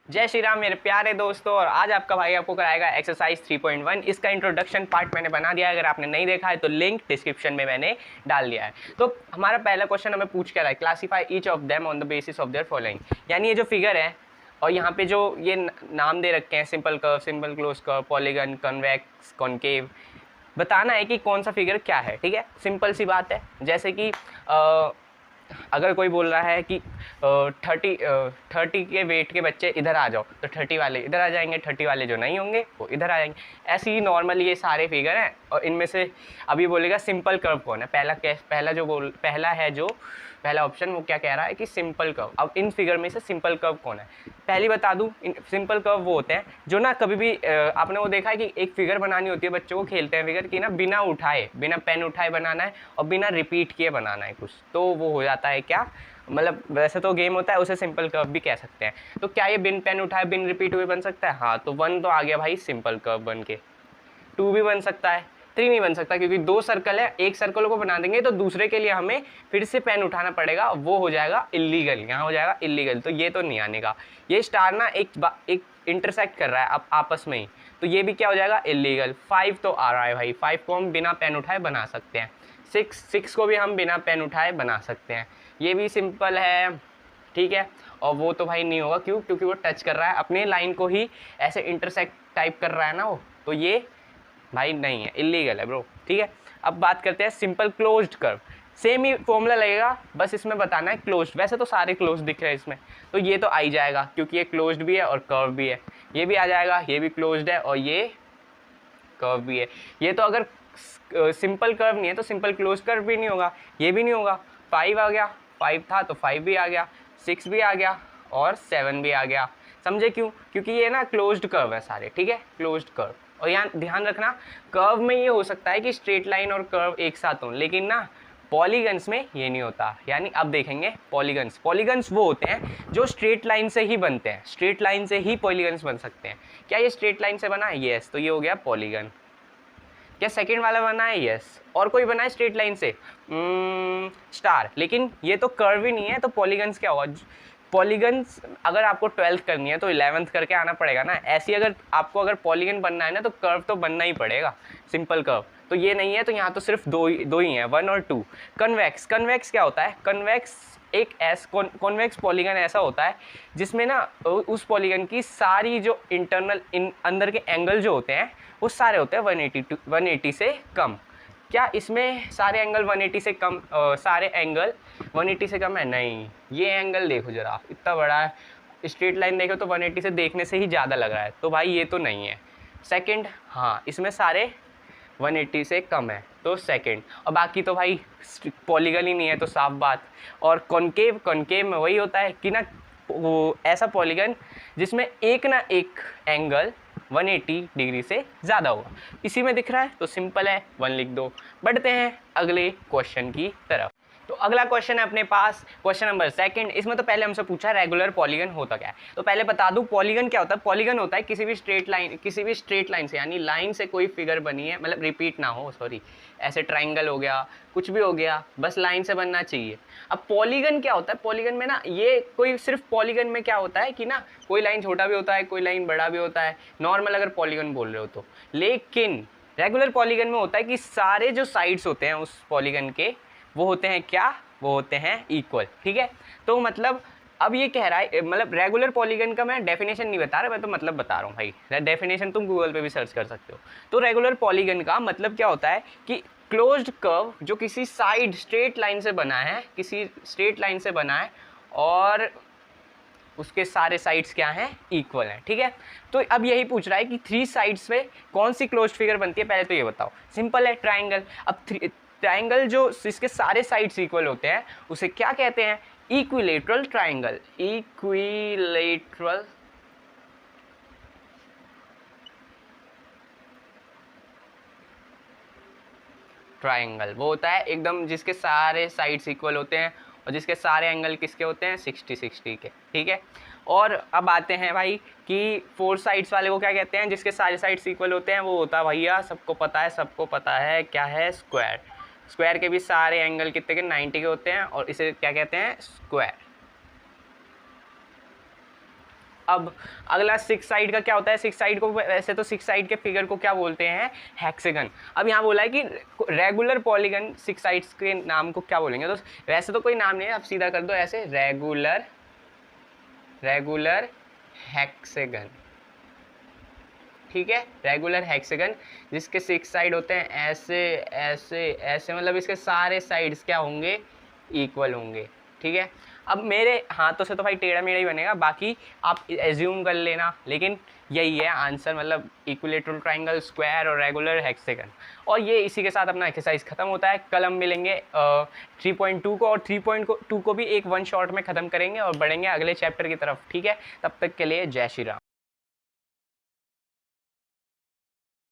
जय श्री राम मेरे प्यारे दोस्तों। और आज आपका भाई आपको कराएगा एक्सरसाइज 3.1। इसका इंट्रोडक्शन पार्ट मैंने बना दिया है, अगर आपने नहीं देखा है तो लिंक डिस्क्रिप्शन में मैंने डाल दिया है। तो हमारा पहला क्वेश्चन हमें पूछ क्या रहा है, classify each of them on the basis of their following. यानी ये जो फिगर है और यहाँ पे जो ये नाम दे रखे हैं, simple curve, simple close curve, polygon, convex, concave, बताना है कि कौन सा फिगर क्या है। ठीक है, सिंपल सी बात है। जैसे कि अगर कोई बोल रहा है कि 30 के वेट के बच्चे इधर आ जाओ, तो 30 वाले इधर आ जाएंगे, 30 वाले जो नहीं होंगे वो इधर आ जाएंगे। ऐसे ही नॉर्मली ये सारे फिगर हैं। और इनमें से अभी बोलेगा सिंपल कर्व कौन है। पहला ऑप्शन वो क्या कह रहा है कि सिंपल कर्व। अब इन फिगर में से सिंपल कर्व कौन है, पहली बता दूं। सिंपल कर्व वो होते हैं जो ना कभी भी आपने वो देखा है कि एक फिगर बनानी होती है, बच्चों को खेलते हैं फिगर की ना, बिना उठाए, बिना पेन उठाए बनाना है और बिना रिपीट किए बनाना है कुछ, तो वो हो जाता है क्या, मतलब वैसे तो गेम होता है, उसे सिंपल कर्व भी कह सकते हैं। तो क्या ये बिन पेन उठाए बिन रिपीट हुए बन सकता है? हाँ, तो 1 तो आ गया भाई सिंपल कर्व बन के। 2 भी बन सकता है, 3 नहीं बन सकता, क्योंकि 2 सर्कल है, एक सर्कल को बना देंगे तो दूसरे के लिए हमें फिर से पेन उठाना पड़ेगा, वो हो जाएगा इलीगल, यहाँ हो जाएगा इलीगल, तो ये तो नहीं आने का। ये स्टार ना एक इंटरसेक्ट कर रहा है अब आपस में ही, तो ये भी क्या हो जाएगा, इलीगल। 5 तो आ रहा है भाई, 5 को हम बिना पेन उठाए बना सकते हैं। 6 को भी हम बिना पेन उठाए बना सकते हैं, ये भी सिंपल है। ठीक है, और वो तो भाई नहीं होगा, क्यों? क्योंकि वो टच कर रहा है अपने लाइन को ही, ऐसे इंटरसेक्ट टाइप कर रहा है ना वो, तो ये भाई नहीं है, इलीगल है ब्रो। ठीक है, अब बात करते हैं सिंपल क्लोज्ड कर्व। सेम ही फॉर्मूला लगेगा, बस इसमें बताना है क्लोज्ड। वैसे तो सारे क्लोज दिख रहे हैं इसमें, तो ये तो आ ही जाएगा क्योंकि ये क्लोज्ड भी है और कर्व भी है। ये भी आ जाएगा, ये भी क्लोज्ड है और ये कर्व भी है। ये तो अगर सिंपल कर्व नहीं है तो सिंपल क्लोज कर्व भी नहीं होगा, ये भी नहीं होगा। 5 आ गया, 5 था तो 5 भी आ गया, 6 भी आ गया और 7 भी आ गया। समझे क्यों? क्योंकि ये ना क्लोज्ड कर्व है सारे। ठीक है, क्लोज्ड कर्व। और यहाँ ध्यान रखना, कर्व में ये हो सकता है कि स्ट्रेट लाइन और कर्व एक साथ हों, लेकिन ना पॉलीगन्स में ये नहीं होता। यानी अब देखेंगे पॉलीगन्स वो होते हैं जो स्ट्रेट लाइन से ही बनते हैं, स्ट्रेट लाइन से ही पॉलीगन्स बन सकते हैं। क्या ये स्ट्रेट लाइन से बना है? यस, तो ये हो गया पॉलीगन। क्या सेकंड वाला बना है? यस। और कोई बना है स्ट्रेट लाइन से? स्टार। लेकिन ये तो कर्व ही नहीं है, तो पॉलीगन्स क्या होगा? पॉलीगन्स अगर आपको 12th करनी है तो 11th करके आना पड़ेगा ना। ऐसी अगर आपको अगर पॉलीगन बनना है ना तो कर्व तो बनना ही पड़ेगा, सिंपल कर्व। तो ये नहीं है, तो यहाँ तो सिर्फ दो ही हैं, 1 और 2। कन्वेक्स क्या होता है? कन्वेक्स एक कॉन्वेक्स पॉलीगन ऐसा होता है जिसमें ना उस पॉलीगन की सारी जो इंटरनल अंदर के एंगल जो होते हैं वो सारे होते हैं 180 से कम। क्या इसमें सारे एंगल 180 से कम, सारे एंगल 180 से कम है? नहीं। ये एंगल देखो जरा, इतना बड़ा है, स्ट्रेट लाइन देखो तो 180 से देखने से ही ज़्यादा लग रहा है, तो भाई ये तो नहीं है। सेकंड, हाँ, इसमें सारे 180 से कम है तो सेकंड। और बाकी तो भाई पॉलीगन ही नहीं है, तो साफ बात। और कॉनकेव में वही होता है कि ना, वो ऐसा पॉलीगन जिसमें एक ना एक एंगल 180 डिग्री से ज़्यादा होगा। इसी में दिख रहा है तो सिंपल है, 1 लिख दो। बढ़ते हैं अगले क्वेश्चन की तरफ। तो अगला क्वेश्चन है अपने पास, क्वेश्चन नंबर 2। इसमें तो पहले हमसे पूछा रेगुलर पॉलीगन होता क्या है। तो पहले बता दूं पॉलीगन क्या होता है। पॉलीगन होता है किसी भी स्ट्रेट लाइन से, यानी लाइन से कोई फिगर बनी है, मतलब रिपीट ना हो, सॉरी, ऐसे ट्राइंगल हो गया, कुछ भी हो गया, बस लाइन से बनना चाहिए। अब पॉलीगन क्या होता है? पॉलीगन में ना ये कोई सिर्फ पॉलीगन में क्या होता है कि ना कोई लाइन छोटा भी होता है, कोई लाइन बड़ा भी होता है, नॉर्मल अगर पॉलीगन बोल रहे हो तो। लेकिन रेगुलर पॉलीगन में होता है कि सारे जो साइड्स होते हैं उस पॉलीगन के, वो होते हैं क्या? वो होते हैं इक्वल। ठीक है, तो मतलब अब ये कह रहा है, मतलब रेगुलर पॉलीगन का मैं डेफिनेशन नहीं बता रहा, मैं तो मतलब बता रहा हूँ भाई। डेफिनेशन तुम गूगल पे भी सर्च कर सकते हो। तो रेगुलर पॉलीगन का मतलब क्या होता है कि क्लोज्ड कर्व जो किसी साइड स्ट्रेट लाइन से बना है, किसी स्ट्रेट लाइन से बना है और उसके सारे साइड्स क्या हैं? इक्वल हैं। ठीक है, तो अब यही पूछ रहा है कि 3 साइड्स में कौन सी क्लोज्ड फिगर बनती है। पहले तो ये बताओ, सिंपल है, ट्राइंगल। अब ट्राइंगल जो इसके सारे साइड्स इक्वल होते हैं उसे क्या कहते हैं? Equilateral triangle. इक्विलेटरल ट्राइंगल वो होता है एकदम जिसके सारे साइड्स इक्वल होते हैं और जिसके सारे एंगल किसके होते हैं? 60-60 के। ठीक है, और अब आते हैं भाई कि 4 साइड्स वाले को क्या कहते हैं? जिसके सारे साइड्स इक्वल होते हैं वो होता है भैया, सबको पता है क्या है? स्क्वायर। स्क्वायर के भी सारे एंगल कितने के? 90 के होते हैं और इसे क्या कहते हैं? स्क्वायर। अब अगला 6 साइड का क्या होता है, 6 साइड को वैसे तो 6 साइड के फिगर को क्या बोलते हैं, हेक्सागन। अब यहाँ बोला है कि रेगुलर पॉलीगन 6 साइड्स के नाम को क्या बोलेंगे, तो वैसे तो कोई नाम नहीं है, आप सीधा कर दो ऐसे, रेगुलर हेक्सागन, ठीक है, रेगुलर हेक्सागन जिसके 6 साइड होते हैं ऐसे ऐसे ऐसे, मतलब इसके सारे साइड्स क्या होंगे, इक्वल होंगे, ठीक है। अब मेरे हाथों से तो भाई टेढ़ा मेढ़ा ही बनेगा, बाकी आप एज्यूम कर लेना, लेकिन यही है आंसर, मतलब इक्विलेटरल ट्राइंगल, स्क्वायर और रेगुलर हेक्सागन। और ये इसी के साथ अपना एक्सरसाइज खत्म होता है। कल हम मिलेंगे 3.2 को, और 3.2 को भी एक वन शॉट में ख़त्म करेंगे और बढ़ेंगे अगले चैप्टर की तरफ, ठीक है। तब तक के लिए जय श्री राम।